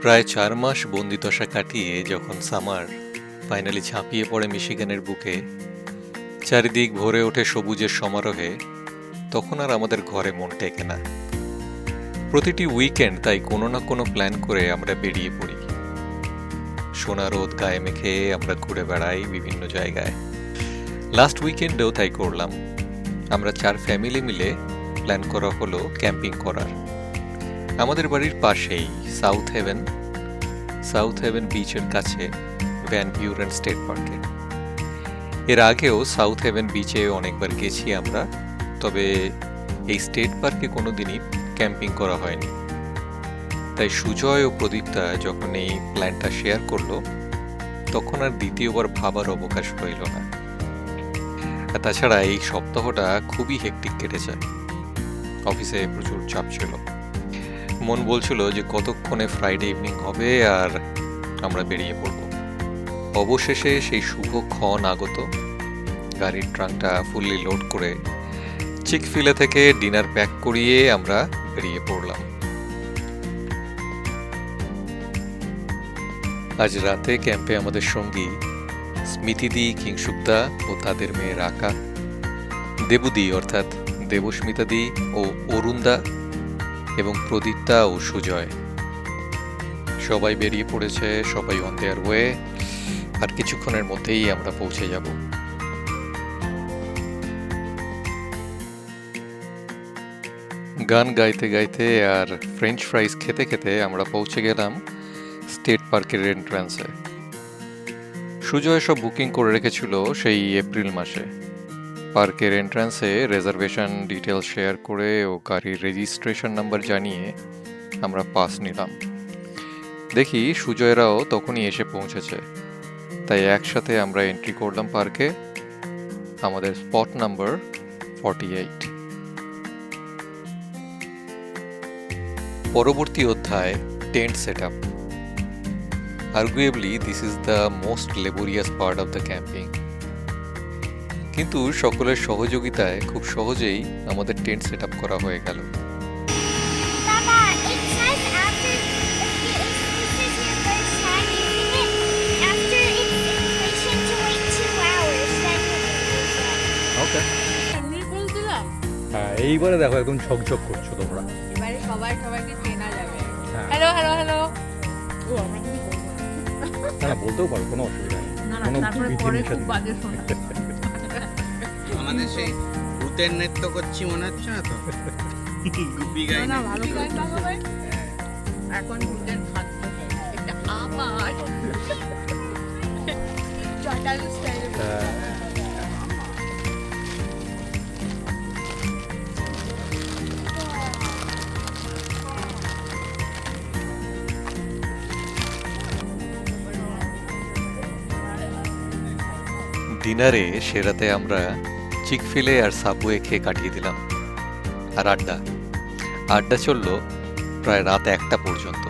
প্রায় ৪ মাস বন্দিদশা কাটিয়ে যখন সামার ফাইনালি ঝাঁপিয়ে পড়ে মিশিগানের বুকে, চারিদিক ভরে ওঠে সবুজের সমারোহে, তখন আর আমাদের ঘরে মন টেকে না। প্রতিটি উইকেন্ড তাই কোনো না কোনো প্ল্যান করে আমরা বেরিয়ে পড়ি। সোনা রোদ গায়ে মেখে আমরা ঘুরে বেড়াই বিভিন্ন জায়গায়। লাস্ট উইকেন্ডেও তাই করলাম। আমরা ৪ ফ্যামিলি মিলে প্ল্যান করা হলো ক্যাম্পিং করার। আমাদের বাড়ির পাশেই সাউথ হেভেন বিচের কাছে ভ্যান বিউরেন স্টেট পার্কে। এর আগেও সাউথ হেভেন বিচে অনেকবার গেছি আমরা, তবে এই স্টেট পার্কে কোনোদিনই ক্যাম্পিং করা হয়নি। তাই সুজয় ও প্রদীপ্তা যখন এই প্ল্যানটা শেয়ার করলো, তখন আর দ্বিতীয়বার ভাবার অবকাশ রইল না। আর তাছাড়া এই সপ্তাহটা খুবই হেক্টিক কেটেছে। অফিসে প্রচুর চাপ ছিল। মন বলছিল যে কতক্ষণে ফ্রাইডে ইভিনিং হবে আর আমরা বেরিয়ে পড়ব। অবশেষে সেই শুভ ক্ষণ আগত। গাড়ির ট্রাঙ্কটা ফুললি লোড করে চিকফিলে থেকে ডিনার প্যাক করিয়ে আমরা বেরিয়ে পড়লাম। আজ রাতে ক্যাম্পে আমাদের সঙ্গী স্মৃতিদি, কিংসুকদা ও তাদের মেয়ে রাকা, দেবুদি অর্থাৎ দেবস্মিতাদি ও অরুণদা এবং প্রদীপ্তা ও সুজয়। সবাই বেরিয়ে পড়েছে, সবাই অন দেয়ার ওয়ে। আর কিছুক্ষণের মধ্যেই আমরা পৌঁছে যাব। গান গাইতে গাইতে আর ফ্রেঞ্চ ফ্রাইজ খেতে খেতে আমরা পৌঁছে গেলাম স্টেট পার্কের এন্ট্রান্সে। সুজয় সব বুকিং করে রেখেছিল সেই এপ্রিল মাসে। পার্কের এন্ট্রান্সে রিজার্ভেশন ডিটেল শেয়ার করে ও গাড়ির রেজিস্ট্রেশন নাম্বার জানিয়ে আমরা পাস নিলাম। দেখি সুজয়রাও তখনই এসে পৌঁছেছে, তাই একসাথে আমরা এন্ট্রি করলাম পার্কে। আমাদের স্পট নাম্বার 48। পরবর্তী অধ্যায় tent set up. Arguably this is the most laborious part of the camping. কিন্তু সকলের সহযোগিতায় খুব সহজেই আমাদের টেন্ট সেট আপ করা হয়ে গেল। Papa, it says after this is your first time using it. After installation to wait 2 hours, then you can use it. ওকে, এমনি ফুল দিলাম। হ্যাঁ এইবারে দেখো একদম ঝকঝক করছো তোমরা। এবারে সবাইকে চেনা যাবে। হ্যাঁ। Hello hello hello. ও আমরা কি বলবো? হ্যাঁ বলতেও পারো, কোনো অসুবিধা নেই। না কোনো তারপরে বিধি পরে নিষেধ খুব নেই। বাজে শোনা। আমাদের সেই ভূতের নৃত্য করছি মনে হচ্ছে না তো? গুপি গাই না ভালো গান বাজাবে। এখন ভূতের খাদ্য একটা আবার চটালু স্টাইলে। হ্যাঁ। ডিনারে সেরাতে আমরা চিকফিলে আর সাবওয়ে খেয়ে কাটিয়ে দিলাম। আর আড্ডা চলল প্রায় রাত 1টা পর্যন্ত।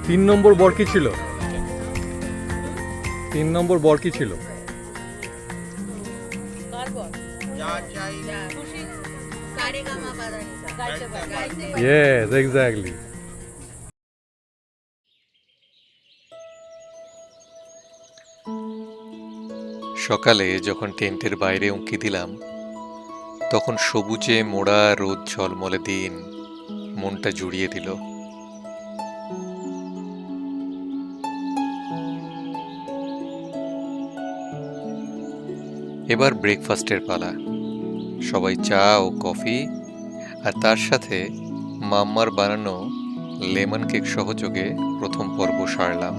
তিন নম্বর বর কি ছিল? 3 নম্বর বর কি ছিল? যা চাই খুশি গাড়ি গামা বাজানি গাইতে গাইতে ইয়েস, এক্স্যাক্টলি। সকালে যখন টেন্টের বাইরে উঁকি দিলাম, তখন সবুজে মোড়া রোদ ঝলমলে দিন মনটা জুড়িয়ে দিল। এবার ব্রেকফাস্টের পালা। সবাই চা ও কফি আর তার সাথে মাম্মার বানানো লেমন কেক সহযোগে প্রথম পর্ব সারলাম।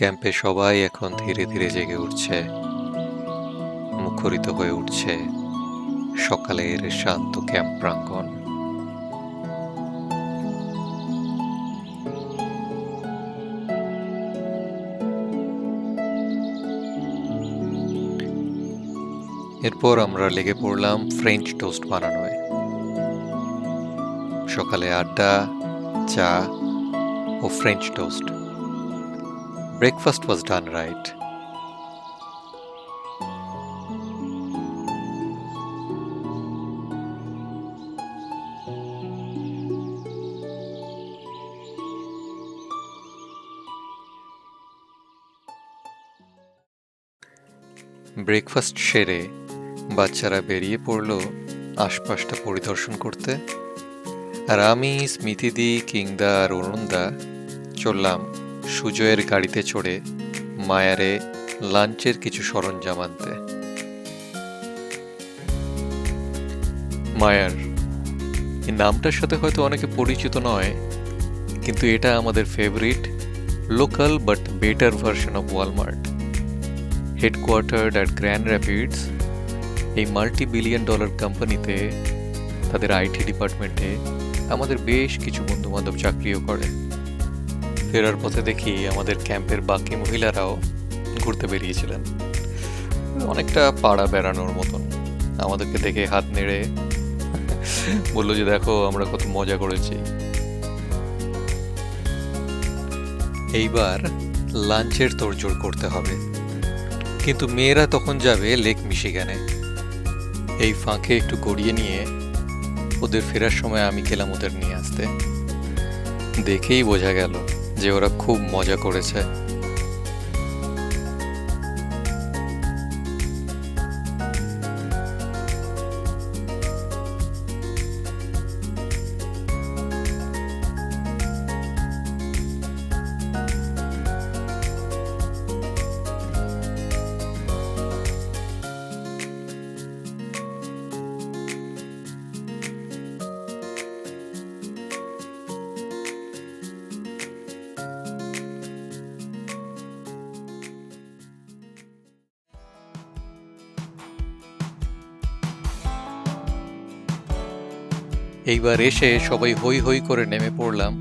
ক্যাম্পে সবাই এখন ধীরে ধীরে জেগে উঠছে, মুখরিত হয়ে উঠছে সকালের শান্ত ক্যাম্প প্রাঙ্গণ। এরপর আমরা লেগে পড়লাম ফ্রেঞ্চ টোস্ট বানানোয়। সকালে আড্ডা, চা ও French toast. Breakfast was done right. Breakfast সেরে বাচ্চারা বেরিয়ে পড়ল আশপাশটা পরিদর্শন করতে, আর আমি, স্মৃতিদি, কিংদা আর অরুণদা চললাম সুজয়ের গাড়িতে চড়ে মায়ারে লাঞ্চের কিছু সরঞ্জাম আনতে। মায়ার এই নামটার সাথে হয়তো অনেকে পরিচিত নয়, কিন্তু এটা আমাদের favourite local but better version of Walmart. Headquartered at Grand Rapids, এই মাল্টি-বিলিয়ন ডলার কোম্পানিতে তাদের আইটি ডিপার্টমেন্টে আমাদের বেশ কিছু বন্ধুবান্ধব চাকরিও করে। ফেরার পথে দেখি আমাদের ক্যাম্পের বাকি মহিলারাও ঘুরতে বেরিয়েছিলেন, অনেকটা পাড়া বেড়ানোর মতন। আমাদেরকে দেখে হাত নেড়ে বললো যে দেখো আমরা কত মজা করেছি। এইবার লাঞ্চের তোড়জোড় করতে হবে, কিন্তু মেয়েরা তখন যাবে লেক মিশিগানে। এই ফাঁকে একটু গড়িয়ে নিয়ে ওদের ফেরার সময় আমি গেলাম ওদের নিয়ে আসতে। দেখেই বোঝা গেল যে ওরা খুব মজা করেছে। এইবার এসে সবাই হই হই করে নেমে পড়লাম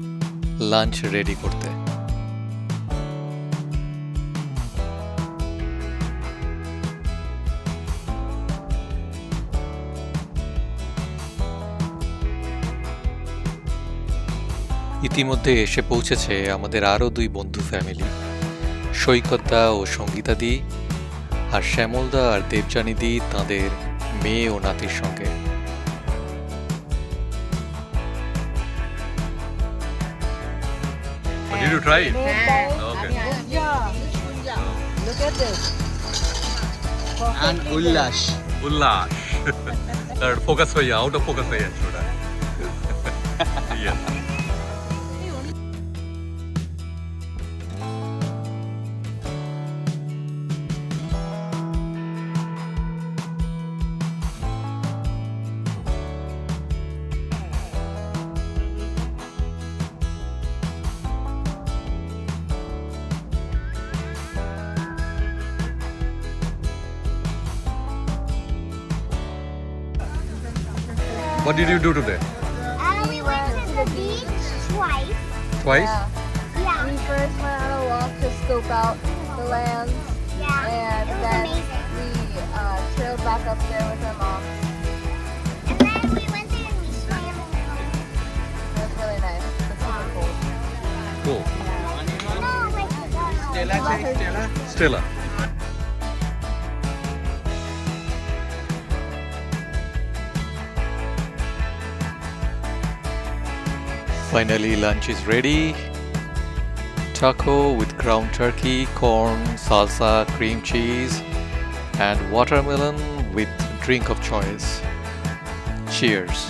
লাঞ্চ রেডি করতে। ইতিমধ্যে এসে পৌঁছেছে আমাদের আরও 2 বন্ধু ফ্যামিলি, সৈকতদা ও সঙ্গীতাদি, আর শ্যামলদা আর দেবযানীদি তাঁদের মেয়ে ও নাতির সঙ্গে। Did you try it? Okay. Look at this. And উল্লাস। উল্লাস ফোকাস হয়ে আউট অফ ফোকাস হয়ে যাচ্ছে ওটা। Yes. What did you do today? We went to the beach twice. Twice? Yeah. We first went on a walk to scope out the land, Yeah. and It was then amazing. we trailed back up there with our mom. And then we went there and we swam in the pool. It was really nice. It's super cold. Cool. No, like Stella চাই, Stella. Stella. Finally, lunch is ready. Taco with ground turkey, corn, salsa, cream cheese, and watermelon with drink of choice. Cheers.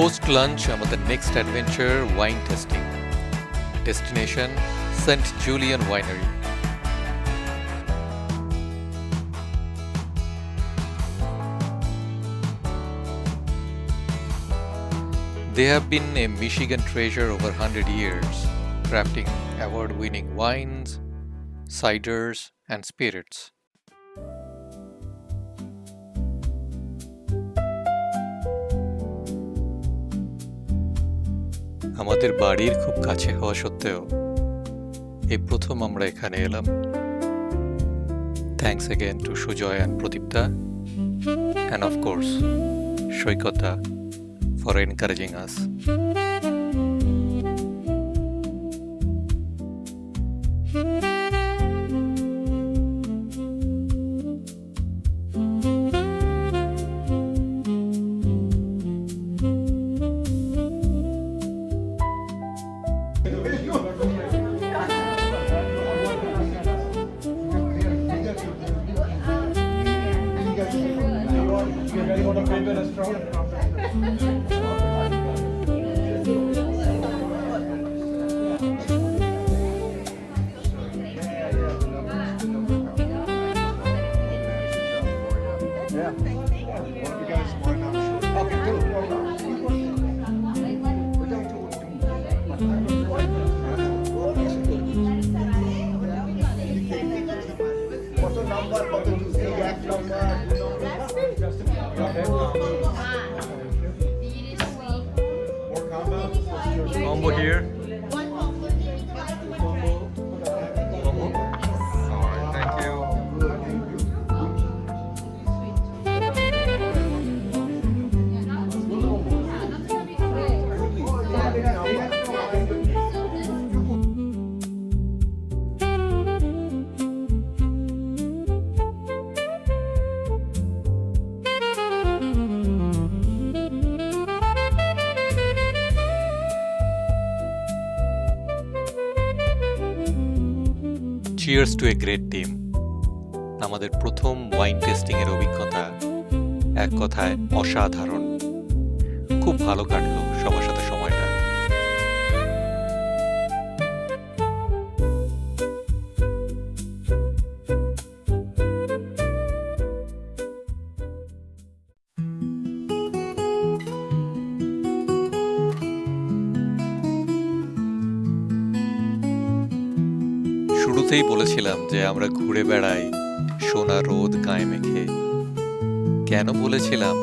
Post lunch আমাদের next adventure wine tasting, destination saint Julian winery. They have been a Michigan treasure over 100 years, crafting award-winning wines, ciders, and spirits. আমাদের বাড়ির খুব কাছে হওয়া সত্ত্বেও এই প্রথম আমরা এখানে এলাম। Thanks again to Sujoy and Pradipta, and of course, Shoikota for encouraging us. Combo here. Combo. Alright, thank you. Cheers to a great team. আমাদের প্রথম ওয়াইন টেস্টিং এর অভিজ্ঞতা এক কথায় অসাধারণ। খুব ভালো কাটলো সবার সাথে সময়টা। শুরুতেই বলেছিলাম যে আমরা ঘুরে বেড়াই সোনা রোদ গায়ে মেখে। কেন বলেছিলাম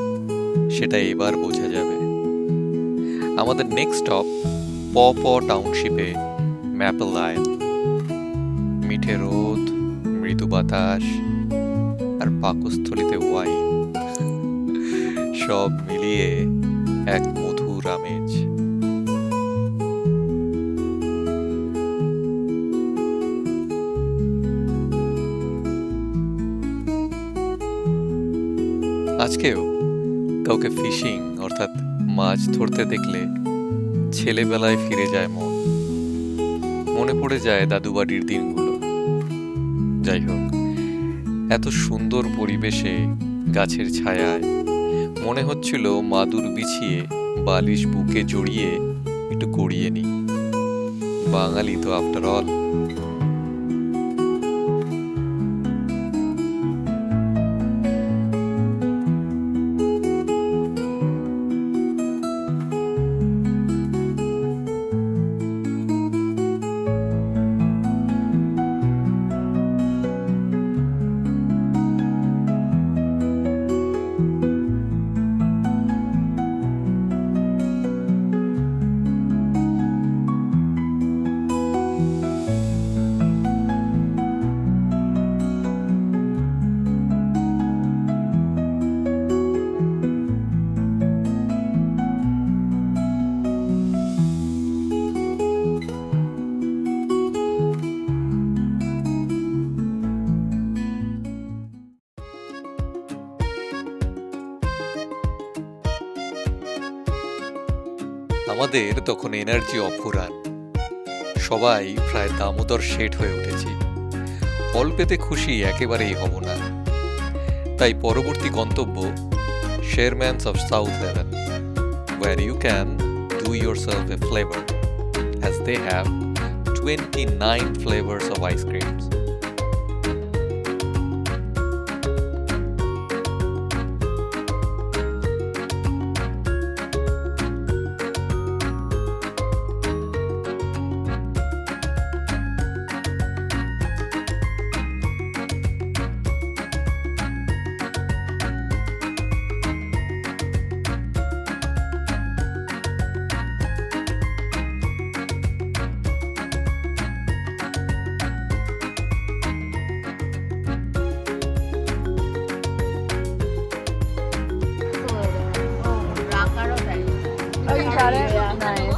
সেটা এবার বোঝা যাবে। আমাদের নেক্সট স্টপ প টাউনশিপে ম্যাপল আইল। মিঠে রোদ, মৃদু বাতাস আর পাকস্থলিতে ওয়াইন, সব মিলিয়ে এক মধুর আমেজ। আজকেও কাউকে ফিশিং অর্থাৎ মাছ ধরতে দেখলে ছেলেবেলায় ফিরে যায় মন, মনে পড়ে যায় দাদু বাড়ির দিনগুলো। যাই হোক, এত সুন্দর পরিবেশে গাছের ছায়ায় মনে হচ্ছিল মাদুর বিছিয়ে বালিশ বুকে জড়িয়ে একটু গড়িয়ে নি। বাঙালি তো আফটার অল। আমাদের তখন এনার্জি অফুরান, সবাই প্রায় দামোদর শেঠ হয়ে উঠেছি। অল্পেতে খুশি একেবারেই হব না। তাই পরবর্তী গন্তব্য Sherman's of South Haven, where you can do yourself a flavor, as they have 29 flavors of ice creams. রাখারও দেয়। Oh, you got it? Nice.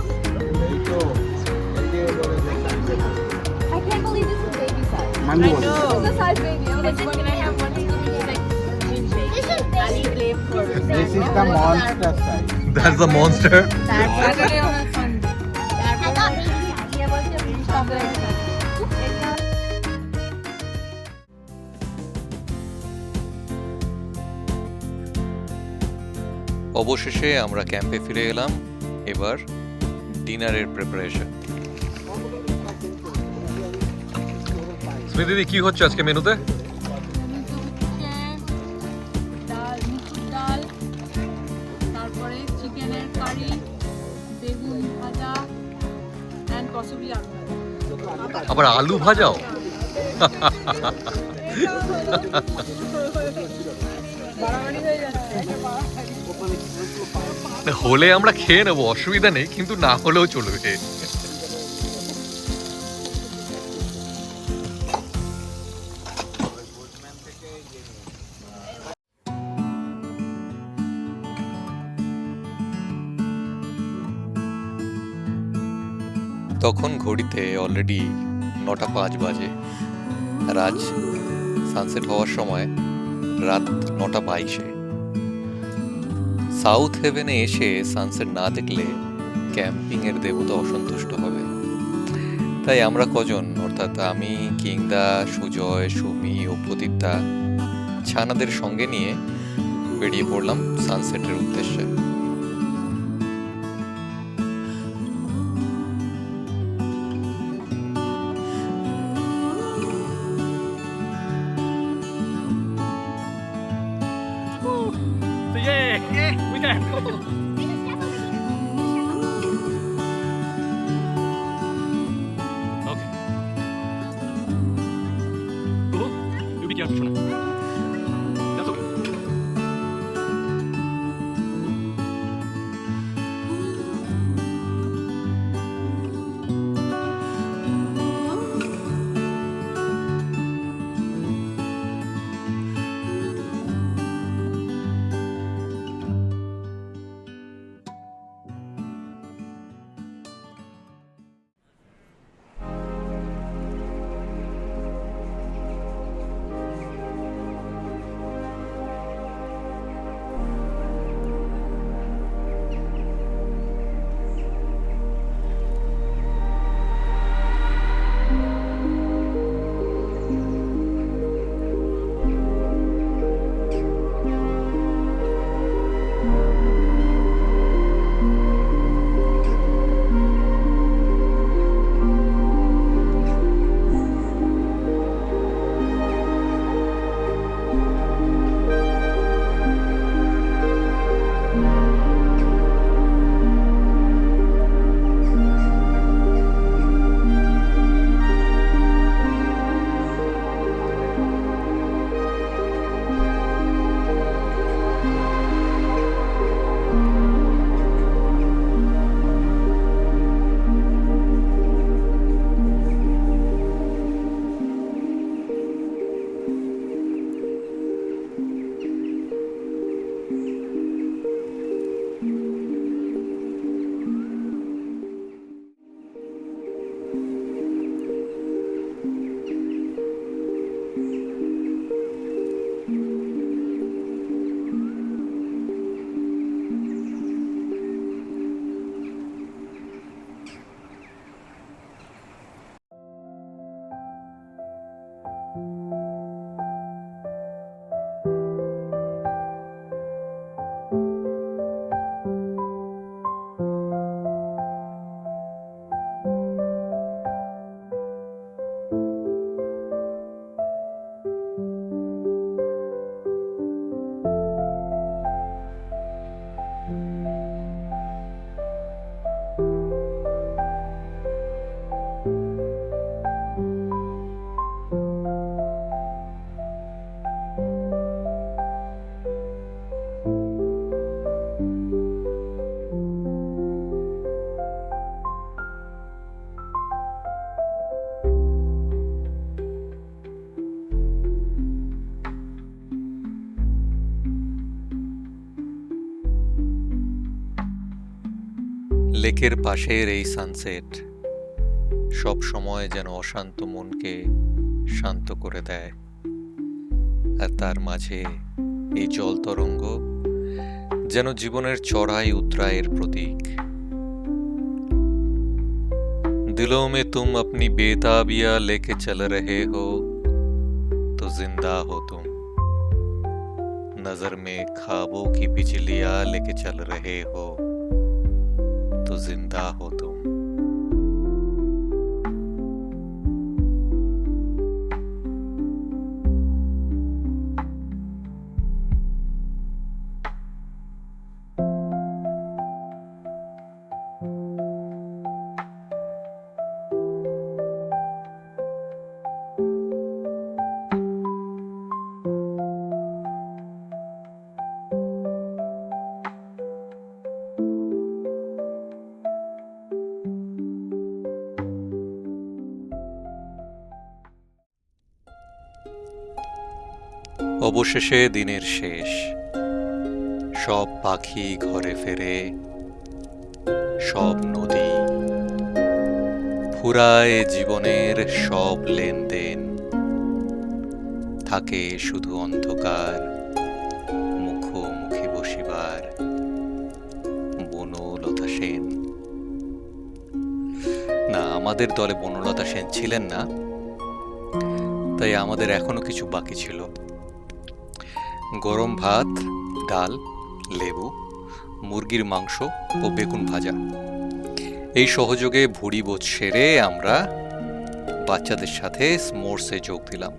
I can't believe this is baby size. I know. This is a size baby. I was This like, is, can I have one scoop? He's like, This is and he big. claimed for This is the monster size. That's the monster. তারপরে আমার phone I got baby size. yeah, what's your baby size? অবশেষে আমরা ক্যাম্পে ফিরে এলাম। এবার ডিনারের preparation. স্মৃতি কি হচ্ছে আজকে মেনুতে? ডাল, মিশুর ডাল, তারপরে চিকেনের কারি, বেগুন ভাজা, and possibly আলু ভাজা। আবার আলু ভাজাও? বাড়াবাড়ি হয়ে যাচ্ছে। হলে আমরা খেয়ে নেবো, অসুবিধা নেই, কিন্তু না হলেও চলবে। তখন ঘড়িতে অলরেডি 9:05 বাজে, আর আজ সানসেট হওয়ার সময় রাত 9:22। সাউথ হেভেনে এসে সানসেট না দেখলে ক্যাম্পিংয়ের দেবতা অসন্তুষ্ট হবে। তাই আমরা কজন, অর্থাৎ আমি, কিংদা, সুজয়, সুমি ও প্রদীপ্তা ছানাদের সঙ্গে নিয়ে বেরিয়ে পড়লাম সানসেটের উদ্দেশ্যে। লেকের পাশের এই সানসেট সব সময় যেন অশান্ত মনকে শান্ত করে দেয়, আর তার মাঝে এই জল তরঙ্গ যেন জীবনের চড়াই উতরাইয়ের প্রতীক। दिलों में तुम अपनी बेताबिया लेके चल रहे हो तो जिंदा हो तुम, नजर में ख्वाबों की बिजलियां लेके चल रहे हो तो जिंदा हो तुम। অবশেষে দিনের শেষ, সব পাখি ঘরে ফেরে, সব নদী ফুরায় জীবনের সব লেনদেন, থাকে শুধু অন্ধকার মুখোমুখি বসিবার বনলতা সেন। না, আমাদের দলে বনলতা সেন ছিলেন না, তাই আমাদের এখনো কিছু বাকি ছিল। গরম ভাত, ডাল, লেবু, মুরগির মাংস ও বেগুন ভাজা, এই সহযোগে ভুড়ি বোঝ সেরে আমরা বাচ্চাদের সাথে স্মোর্সে যোগ দিলাম।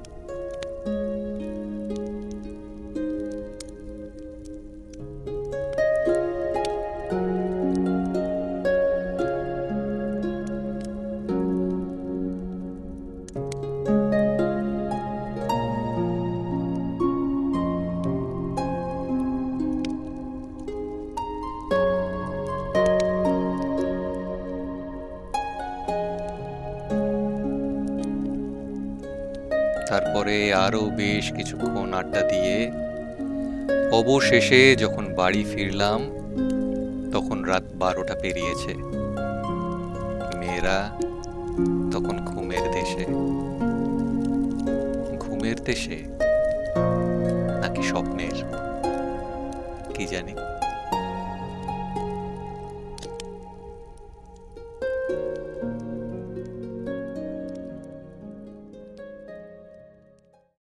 তারপরে আরো বেশ কিছুক্ষণ আড্ডা দিয়ে অবশেষে যখন বাড়ি ফিরলাম তখন রাত 12টা পেরিয়েছে। মেয়েরা তখন ঘুমের দেশে। ঘুমের দেশে নাকি স্বপ্নের, কি জানি।